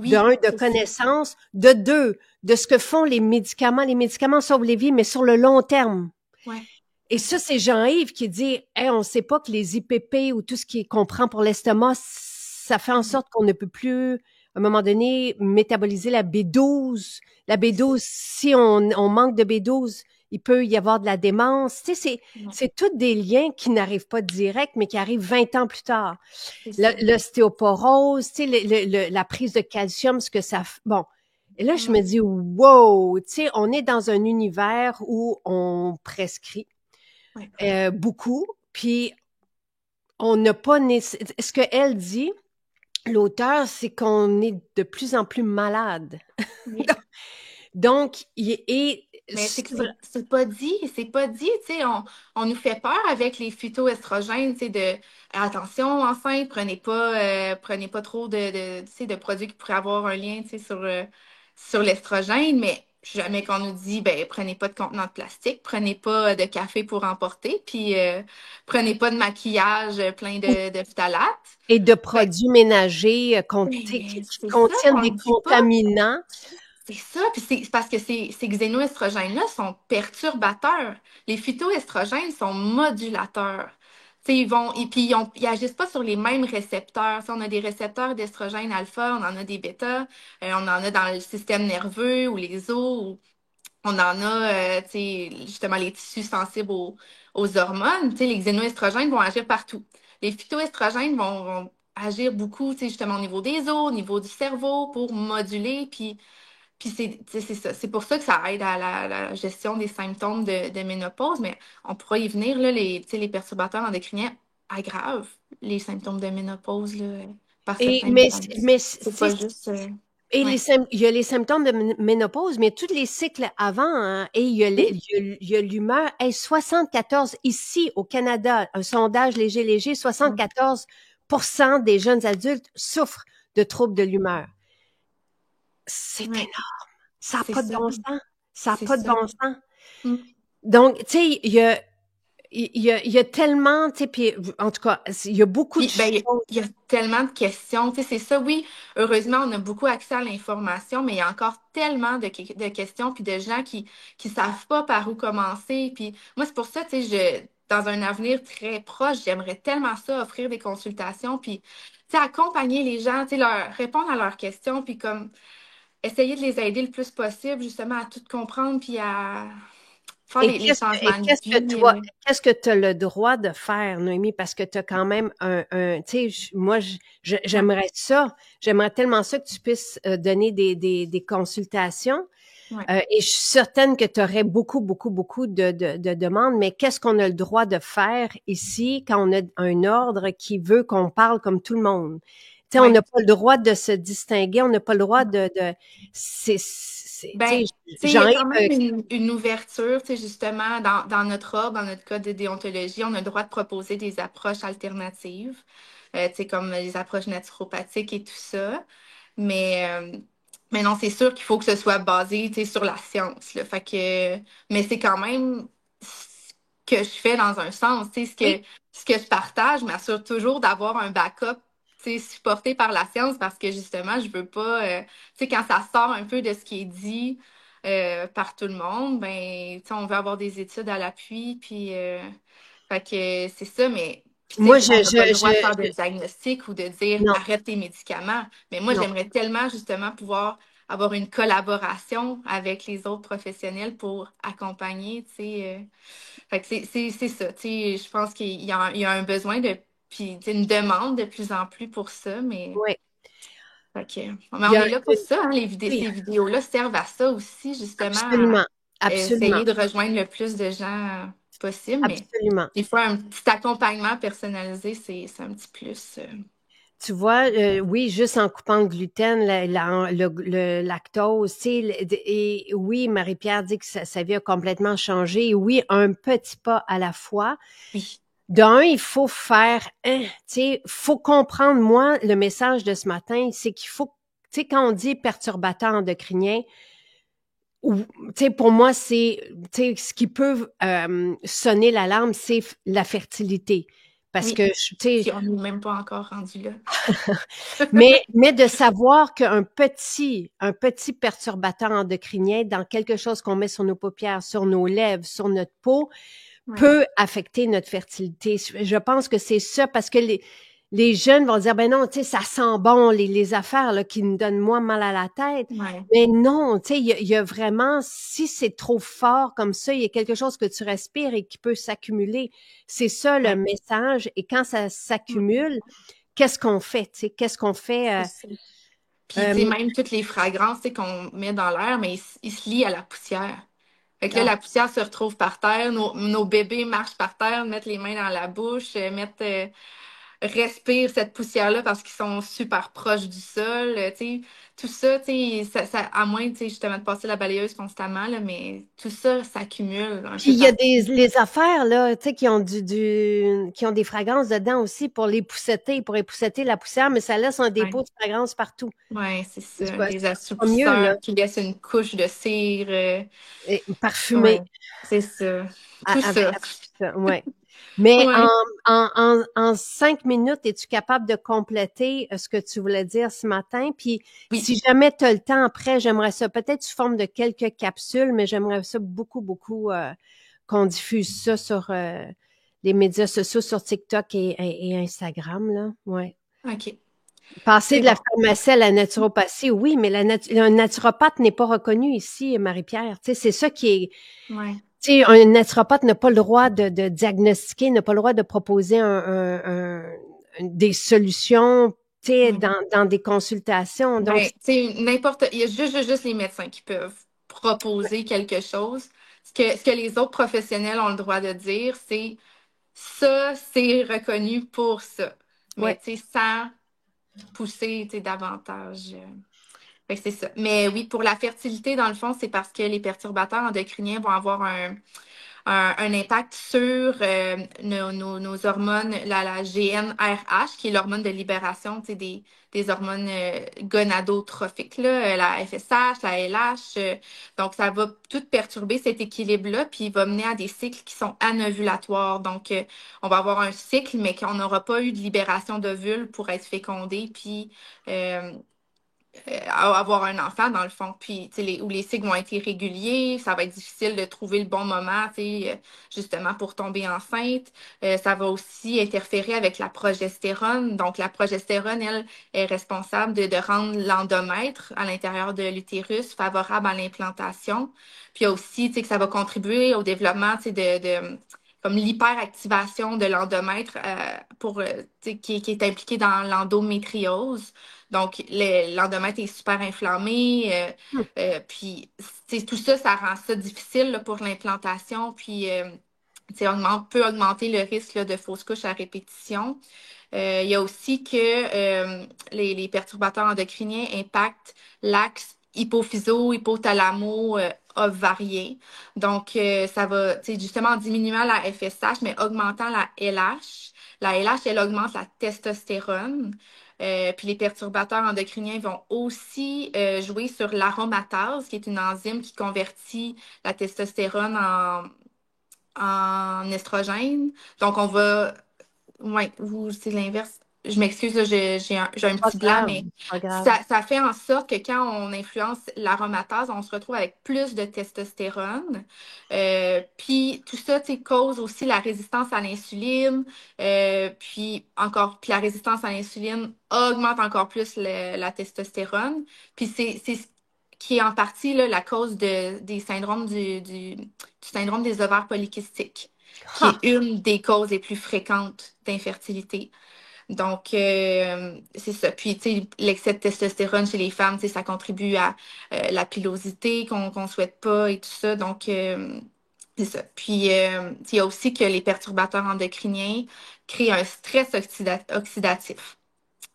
De Oui, un, de c'est ça. connaissances. De deux, de ce que font les médicaments. Les médicaments sauvent les vies, mais sur le long terme. Ouais, Et ouais. ça, c'est Jean-Yves qui dit, hey, on ne sait pas que les IPP ou tout ce qu'on prend pour l'estomac, ça fait en Mm. sorte qu'on ne peut plus, à un moment donné, métaboliser la B12. La B12, si on manque de B12, il peut y avoir de la démence. Tu sais, Ouais, c'est tous des liens qui n'arrivent pas direct, mais qui arrivent 20 ans plus tard. c'est ça. L'ostéoporose, tu sais, la prise de calcium, ce que ça... Bon, et là, je Mm. me dis, wow, tu sais, on est dans un univers où on prescrit Ouais. beaucoup, puis on n'a pas... Ce qu'elle dit, l'auteur, c'est qu'on est de plus en plus malade. Oui. Donc, Mais c'est pas dit, tu sais, on nous fait peur avec les phytoestrogènes, tu sais, de attention, enceinte, prenez pas trop tu sais, de produits qui pourraient avoir un lien, tu sais, sur l'estrogène, mais jamais qu'on nous dit, ben, prenez pas de contenant de plastique, prenez pas de café pour emporter, puis prenez pas de maquillage plein de phtalates. et de Ben, produits ménagers ben, qui c'est ça contiennent qu'on des ne dit pas. contaminants. C'est ça, puis c'est parce que ces xénoestrogènes-là sont perturbateurs. Les phytoestrogènes sont modulateurs. Tu sais, puis ils agissent pas sur les mêmes récepteurs. Tu sais, on a des récepteurs d'estrogène alpha, on en a des bêta, on en a dans le système nerveux ou les os, ou on en a, tu sais, justement les tissus sensibles aux hormones. Tu sais, les xénoestrogènes vont agir partout. Les phytoestrogènes vont agir beaucoup, tu sais, justement au niveau des os, au niveau du cerveau pour moduler, puis c'est ça. C'est pour ça que ça aide à la gestion des symptômes de ménopause, mais on pourra y venir, là, tu sais, les perturbateurs endocriniens aggravent les symptômes de ménopause là, par Et, certains mécanismes. C'est pas juste... et ouais. il y a les symptômes de ménopause, mais tous les cycles avant, hein, et Oui. il y a l'humeur. Hey, 74, ici au Canada, un sondage léger, Ouais. 74% des jeunes adultes souffrent de troubles de l'humeur. C'est Ouais. énorme. Ça n'a C'est pas de ça. bon sens. Ça n'a C'est pas de ça. bon sens. Mm. Donc, tu sais, il y a tellement, tu sais, puis en tout cas, il y a beaucoup de Puis, ben, choses. il y a tellement de questions. Tu sais, c'est ça, oui. Heureusement, on a beaucoup accès à l'information, mais il y a encore tellement de questions puis de gens qui savent pas par où commencer. Puis, moi, c'est pour ça, tu sais, dans un avenir très proche, j'aimerais tellement ça, offrir des consultations, puis, tu sais, accompagner les gens, tu sais, leur répondre à leurs questions, puis comme essayer de les aider le plus possible, justement, à tout comprendre, puis à faire Et les changements de vie. qu'est-ce que tu as le droit de faire, Noémie, parce que tu as quand même tu sais, moi, Ouais, j'aimerais tellement ça que tu puisses donner des consultations. ouais. Et je suis certaine que tu aurais beaucoup de demandes, mais qu'est-ce qu'on a le droit de faire ici quand on a un ordre qui veut qu'on parle comme tout le monde? Tu sais, on Ouais. n'a pas le droit de se distinguer, on n'a pas le droit tu Ben, sais, tu sais, il y a Jean-Yves, quand même une ouverture, tu sais, justement, dans notre ordre, dans notre code de déontologie, on a le droit de proposer des approches alternatives, tu sais, comme les approches naturopathiques et tout ça. Mais, euh, mais non, c'est sûr qu'il faut que ce soit basé, tu sais, sur la science, là. Fait que, mais c'est quand même ce que je fais dans un sens, tu sais, oui, ce que je partage m'assure toujours d'avoir un backup, tu sais, supporté par la science parce que justement, je veux pas, tu sais, quand ça sort un peu de ce qui est dit par tout le monde, ben, tu sais, on veut avoir des études à l'appui, puis, fait que c'est ça, mais, puis tu moi, sais, on n'a pas le droit de faire de diagnostic ou de dire non. arrête tes médicaments, mais moi, Non. j'aimerais tellement justement pouvoir avoir une collaboration avec les autres professionnels pour accompagner, tu sais. Fait que c'est ça, tu sais, je pense qu'il y a un besoin de puis une demande de plus en plus pour ça, mais, Oui. ok. Mais Il y on a, est là pour ça, hein, oui, ces vidéos-là servent à ça aussi, justement, à absolument. Absolument. essayer de rejoindre le plus de gens possible, mais Absolument. des fois, un petit accompagnement personnalisé, c'est un petit plus. Tu vois, oui, juste en coupant le gluten, le lactose, tu sais, et oui, Marie-Pierre dit que sa vie a complètement changé. Et oui, un petit pas à la fois. Oui, D'un, il faut faire, hein, tu sais, faut comprendre, moi, le message de ce matin, c'est qu'il faut, tu sais, quand on dit perturbateur endocrinien, ou, tu sais, pour moi, c'est, tu sais, ce qui peut sonner l'alarme, c'est la fertilité. Parce oui. que, tu sais, Puis on n'est même pas encore rendu là. mais de savoir un petit perturbateur endocrinien dans quelque chose qu'on met sur nos paupières, sur nos lèvres, sur notre peau, Oui, peut affecter notre fertilité. Je pense que c'est ça parce que les jeunes vont dire, ben non, tu sais, ça sent bon, les affaires là, qui nous donnent moins mal à la tête. oui, Mais non, tu sais, il y a vraiment, si c'est trop fort comme ça, il y a quelque chose que tu respires et qui peut s'accumuler. C'est ça le oui. message. Et quand ça Mm, s'accumule, qu'est-ce qu'on fait? Tu sais, qu'est-ce qu'on fait? c'est ça. Puis, tu sais, Euh, même toutes les fragrances, tu sais, qu'on met dans l'air, mais ils se lient à la poussière. Fait que là, ah, la poussière se retrouve par terre, nos bébés marchent par terre, mettent les mains dans la bouche, respirent cette poussière-là parce qu'ils sont super proches du sol. Tu sais, tout ça, tu sais, à moins, tu sais, justement, de passer la balayeuse constamment, là, mais tout ça s'accumule un Puis peu il y a partout. les affaires là, tu sais, qui ont qui ont des fragrances dedans aussi pour épousseter la poussière, mais ça laisse un dépôt Ouais, de fragrance partout. ouais, c'est ça. Des C'est pas mieux là, assoupisseurs qui laissent une couche de cire. et parfumé. Ouais, c'est ça. Tout Avec ça. ça, ouais. Mais Ouais. en 5 minutes, es-tu capable de compléter ce que tu voulais dire ce matin? Puis Oui. si jamais tu as le temps après, j'aimerais ça peut-être sous forme de quelques capsules, mais j'aimerais ça beaucoup, beaucoup qu'on diffuse ça sur les médias sociaux, sur TikTok et Instagram, là. Ouais. OK. Passer C'est de la bon. pharmacie à la naturopathie, oui, mais un naturopathe n'est pas reconnu ici, Marie-Pierre. Tu sais, c'est ça qui est. Ouais. Tu sais, un naturopathe n'a pas le droit de diagnostiquer, n'a pas le droit de proposer des solutions, tu sais, Ouais. dans des consultations. Donc, Ben, tu sais, il y a juste les médecins qui peuvent proposer quelque chose. Ce que les autres professionnels ont le droit de dire, c'est ça, c'est reconnu pour ça. Mais, ouais, tu sais, sans pousser, tu sais, davantage. Fait que c'est ça. Mais oui, pour la fertilité, dans le fond, c'est parce que les perturbateurs endocriniens vont avoir un impact sur nos hormones, la GnRH, qui est l'hormone de libération, tu sais, des hormones gonadotrophiques, là, la FSH, la LH. Donc, ça va tout perturber cet équilibre-là, puis il va mener à des cycles qui sont anovulatoires. Donc, on va avoir un cycle, mais qu'on n'aura pas eu de libération d'ovules pour être fécondé, puis euh, avoir un enfant, dans le fond. Puis, tu sais, où les cycles vont être irréguliers, ça va être difficile de trouver le bon moment, tu sais, justement, pour tomber enceinte. Ça va aussi interférer avec la progestérone. Donc, la progestérone, elle, est responsable de rendre l'endomètre à l'intérieur de l'utérus favorable à l'implantation. Puis, il y a aussi, tu sais, que ça va contribuer au développement, tu sais, comme l'hyperactivation de l'endomètre tu sais, qui est impliqué dans l'endométriose. Donc, l'endomètre est super inflammé. hmm, Puis, tu sais, tout ça, ça rend ça difficile là, pour l'implantation. Puis, tu sais, peut augmenter le risque là, de fausse couche à répétition. Il y a aussi que les perturbateurs endocriniens impactent l'axe hypophyso-hypothalamo-ovarien. Donc, ça va, tu sais, justement, en diminuant la FSH, mais augmentant la LH. La LH, elle augmente la testostérone. Puis les perturbateurs endocriniens vont aussi jouer sur l'aromatase, qui est une enzyme qui convertit la testostérone en estrogène. Donc, on va ouais, ou c'est l'inverse. Je m'excuse, là, j'ai un pas petit blanc, grave, mais pas grave. ça fait en sorte que quand on influence l'aromatase, on se retrouve avec plus de testostérone. Puis tout ça, tu sais, cause aussi la résistance à l'insuline. Puis la résistance à l'insuline augmente encore plus la testostérone. Puis c'est ce qui est en partie là, la cause des syndromes du syndrome des ovaires polykystiques. qui Ha! est une des causes les plus fréquentes d'infertilité. Donc, c'est ça. Puis, tu sais, l'excès de testostérone chez les femmes, tu sais, ça contribue à la pilosité qu'on souhaite pas et tout ça. Donc, c'est ça. Puis, il y a aussi que les perturbateurs endocriniens créent un stress oxydatif.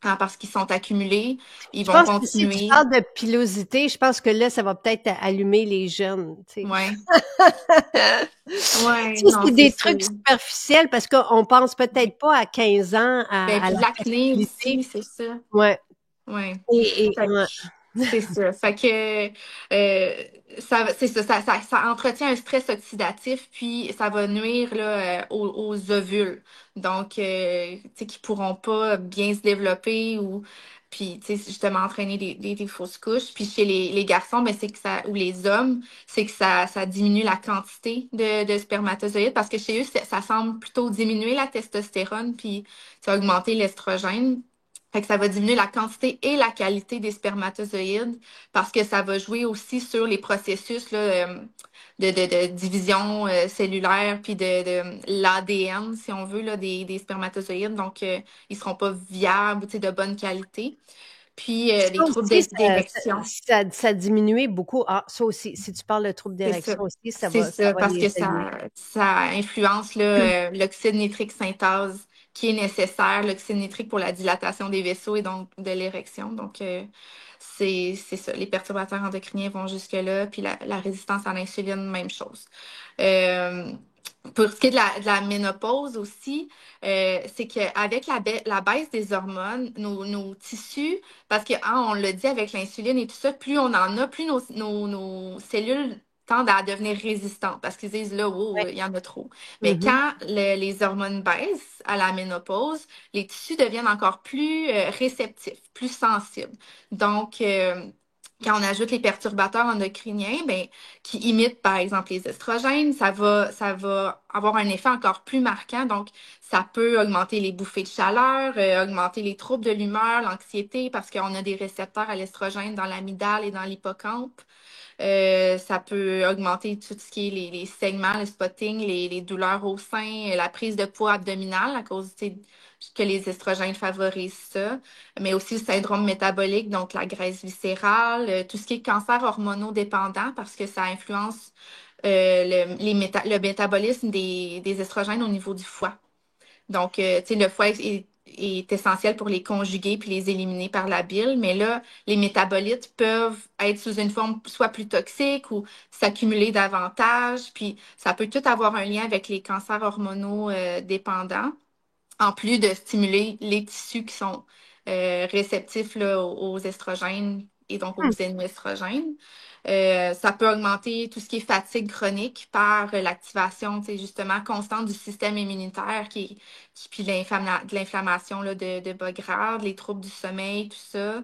Hein, parce qu'ils sont accumulés, ils Je vont pense que si tu continuer. parles de pilosité, je pense que là, ça va peut-être allumer les jeunes, tu sais. Ouais. Ouais, Ça, non, c'est c'est des sûr. trucs superficiels parce qu'on pense peut-être pas à 15 ans Ben, à puis la l'acné fertilité. aussi, c'est ça. Ouais. Ouais. Et Fait que ouais. c'est ça. Fait que c'est ça, ça entretient un stress oxydatif, puis ça va nuire là, aux ovules. Donc, tu sais, qui pourront pas bien se développer ou puis tu sais, justement entraîner des fausses couches. Puis chez les garçons, ben, c'est que ça, ou les hommes, c'est que ça diminue la quantité de spermatozoïdes parce que chez eux, ça semble plutôt diminuer la testostérone, puis ça va augmenter l'estrogène. Fait que ça va diminuer la quantité et la qualité des spermatozoïdes parce que ça va jouer aussi sur les processus là, de division cellulaire puis de l'ADN, si on veut, là, des spermatozoïdes. Donc, ils seront pas viables, tu sais, de bonne qualité. Puis, Ça les troubles aussi, d'érection. ça a diminué beaucoup. Ah, ça aussi, si tu parles de troubles C'est ça. d'érection aussi, C'est ça ça, va parce les que allumer. ça influence Hum. là, l'oxyde nitrique synthase qui est nécessaire, l'oxyde nitrique pour la dilatation des vaisseaux et donc de l'érection. Donc, c'est ça. Les perturbateurs endocriniens vont jusque-là, puis la résistance à l'insuline, même chose. Euh, pour ce qui est de la ménopause aussi, c'est qu'avec la baisse des hormones, nos tissus, parce que hein, on l'a dit avec l'insuline et tout ça, plus on en a, plus nos cellules tendent à devenir résistantes parce qu'ils disent là, oh, Ouais. il y en a trop. Mais Mhm. quand les hormones baissent à la ménopause, les tissus deviennent encore plus réceptifs, plus sensibles. Donc, quand on ajoute les perturbateurs endocriniens, ben, qui imitent par exemple les estrogènes, ça va avoir un effet encore plus marquant. Donc, ça peut augmenter les bouffées de chaleur, augmenter les troubles de l'humeur, l'anxiété, parce qu'on a des récepteurs à l'estrogène dans l'amygdale et dans l'hippocampe. Ça peut augmenter tout ce qui est les saignements, le spotting, les douleurs au sein, la prise de poids abdominale à cause tu sais, que les estrogènes favorisent ça, mais aussi le syndrome métabolique, donc la graisse viscérale, tout ce qui est cancer hormonodépendant parce que ça influence le métabolisme des estrogènes au niveau du foie. Donc, tu sais, le foie est essentiel pour les conjuguer puis les éliminer par la bile, mais là, les métabolites peuvent être sous une forme soit plus toxique ou s'accumuler davantage, puis ça peut tout avoir un lien avec les cancers hormonaux dépendants, en plus de stimuler les tissus qui sont réceptifs là, aux estrogènes et donc aux Hum. xénoestrogènes. Ça peut augmenter tout ce qui est fatigue chronique par l'activation, tu sais, justement, constante du système immunitaire puis de l'inflammation là, de bas grade, les troubles du sommeil, tout ça.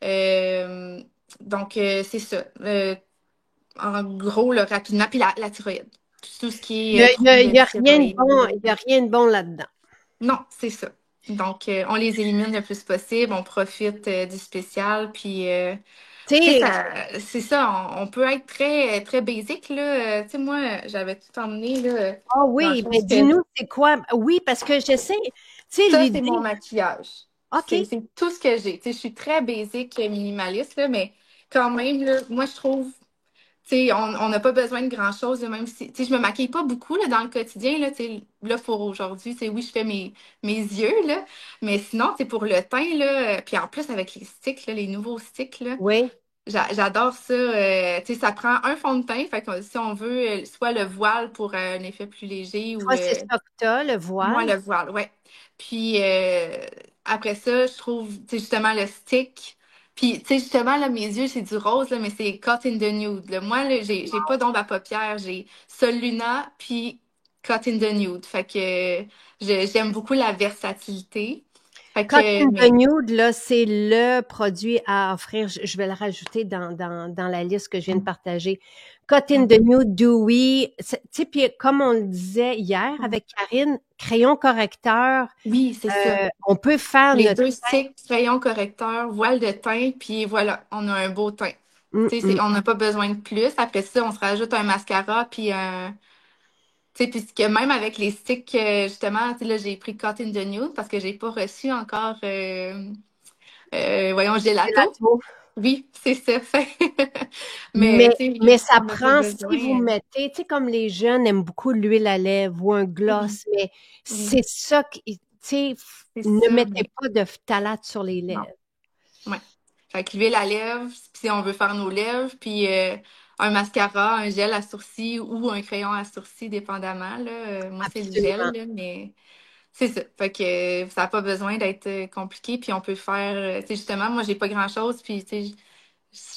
Euh, donc, c'est ça. En gros, là, rapidement, puis la thyroïde. Tout ce qui est trouble de Il y a rien de bon, thyroïde. il y a rien de bon là-dedans. Non, c'est ça. Donc, on les élimine le plus possible, on profite du spécial, puis Tu tu sais, sais, c'est ça, on peut être très, très basique, là. Tu sais, moi, j'avais tout emmené, là, ah dans le oui, fond, mais dis-nous, c'est quoi? Oui, parce que j'essaie, tu sais, ça, c'est mon l'idée, maquillage. OK, C'est tout ce que j'ai. Tu sais, je suis très basique, minimaliste, là, mais quand même, là, moi, je trouve tu sais, on n'a pas besoin de grand-chose, là, même si, tu sais, je me maquille pas beaucoup, là, dans le quotidien, là, tu sais, là, pour aujourd'hui, tu sais, oui, je fais mes yeux, là, mais sinon, tu sais, pour le teint, là, puis en plus, avec les sticks, là, les nouveaux sticks, là, oui. j'adore ça, tu sais, ça prend un fond de teint, fait que si on veut, soit le voile pour un effet plus léger ou Toi, c'est ça que t'as, le moi, voile. le voile, ouais. Puis après ça, je trouve, tu sais, justement, le stick. Puis, tu sais, justement, là, mes yeux, c'est du rose, là, mais c'est Caught in the Nude. Là. Moi, là, j'ai pas d'ombre à paupières. J'ai Soluna, puis Caught in the Nude. Fait que j'aime beaucoup la versatilité. Fait que, Cotton the mais Nude, là, c'est le produit à offrir. Je vais le rajouter dans la liste que je viens de partager. Cotton the Nude Dewy. Tu sais, puis comme on le disait hier avec Karine, crayon correcteur, oui, c'est ça. on peut faire Les notre... deux sticks, crayon correcteur, voile de teint, puis voilà, on a un beau teint. Hum, Tu sais, hum. on n'a pas besoin de plus. Après ça, on se rajoute un mascara, puis un Tu sais, puisque même avec les sticks, justement, tu sais, là, j'ai pris Cotton de Nude parce que j'ai pas reçu encore, voyons, gelato. Gelato. Oui, c'est ça. Mais, Mais, tu sais, mais ça on n'a pas prend, si vous besoin. mettez, tu sais, comme les jeunes aiment beaucoup l'huile à lèvres ou un Oui, gloss, mais oui, c'est ça qui, tu sais, c'est ne ça, mettez mais pas de phtalate sur les non. lèvres. Ouais. Fait que l'huile à lèvres, si on veut faire nos lèvres, puis un mascara, un gel à sourcils ou un crayon à sourcils, dépendamment, là. Moi, c'est le gel, Absolument. là, mais c'est ça. Fait que ça n'a pas besoin d'être compliqué, puis on peut faire, tu sais, justement, moi, j'ai pas grand-chose, puis tu sais,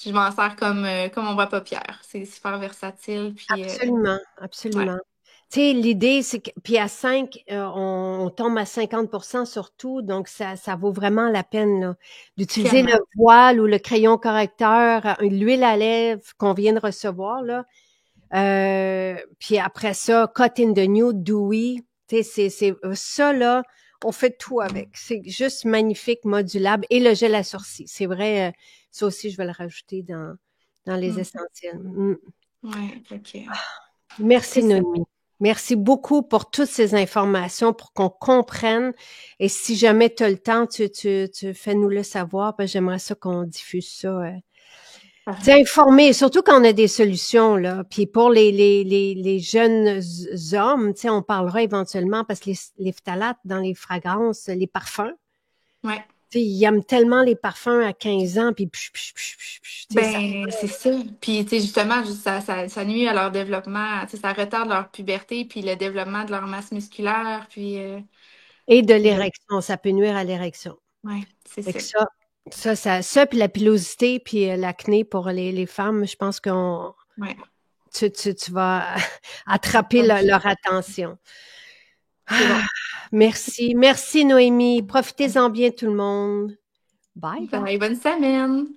je m'en sers comme on voit paupière. C'est super versatile, puis Absolument. ouais, Absolument. Tu sais, l'idée, c'est que, puis à 5, on tombe à 50% sur tout, donc ça vaut vraiment la peine, là, d'utiliser le vraiment. voile ou le crayon correcteur, l'huile à lèvres qu'on vient de recevoir, là. Puis après ça, Cut in the Nude, Dewy. Tu sais, ça, là, on fait tout avec. C'est juste magnifique, modulable. Et le gel à sourcils. C'est vrai, ça aussi, je vais le rajouter dans les Mm. essentiels. Mm. Ouais, fait que Merci, c'est ça. Noémie. Merci beaucoup pour toutes ces informations, pour qu'on comprenne. Et si jamais tu as le temps, tu fais-nous le savoir. Parce que j'aimerais ça qu'on diffuse ça. C'est Parfait. informé, surtout quand on a des solutions, là. Puis pour les jeunes hommes, tu sais, on parlera éventuellement parce que les phtalates dans les fragrances, les parfums, Ouais. tu sais, ils aiment tellement les parfums à 15 ans, puis tu sais, ça. Ben, c'est ça. Puis, tu sais, justement, ça nuit à leur développement. Tu sais, ça retarde leur puberté, puis le développement de leur masse musculaire. Puis, Et de le- l'érection, ça peut nuire à l'érection. ouais, c'est Fait ça. que ça, puis la pilosité, puis l'acné pour les femmes, je pense qu'on, Ouais. tu vas attraper Donc, leur attention. c'est Ah, bon. merci. Merci, Noémie. Profitez-en bien, tout le monde. Bye bye. Bye, bonne semaine.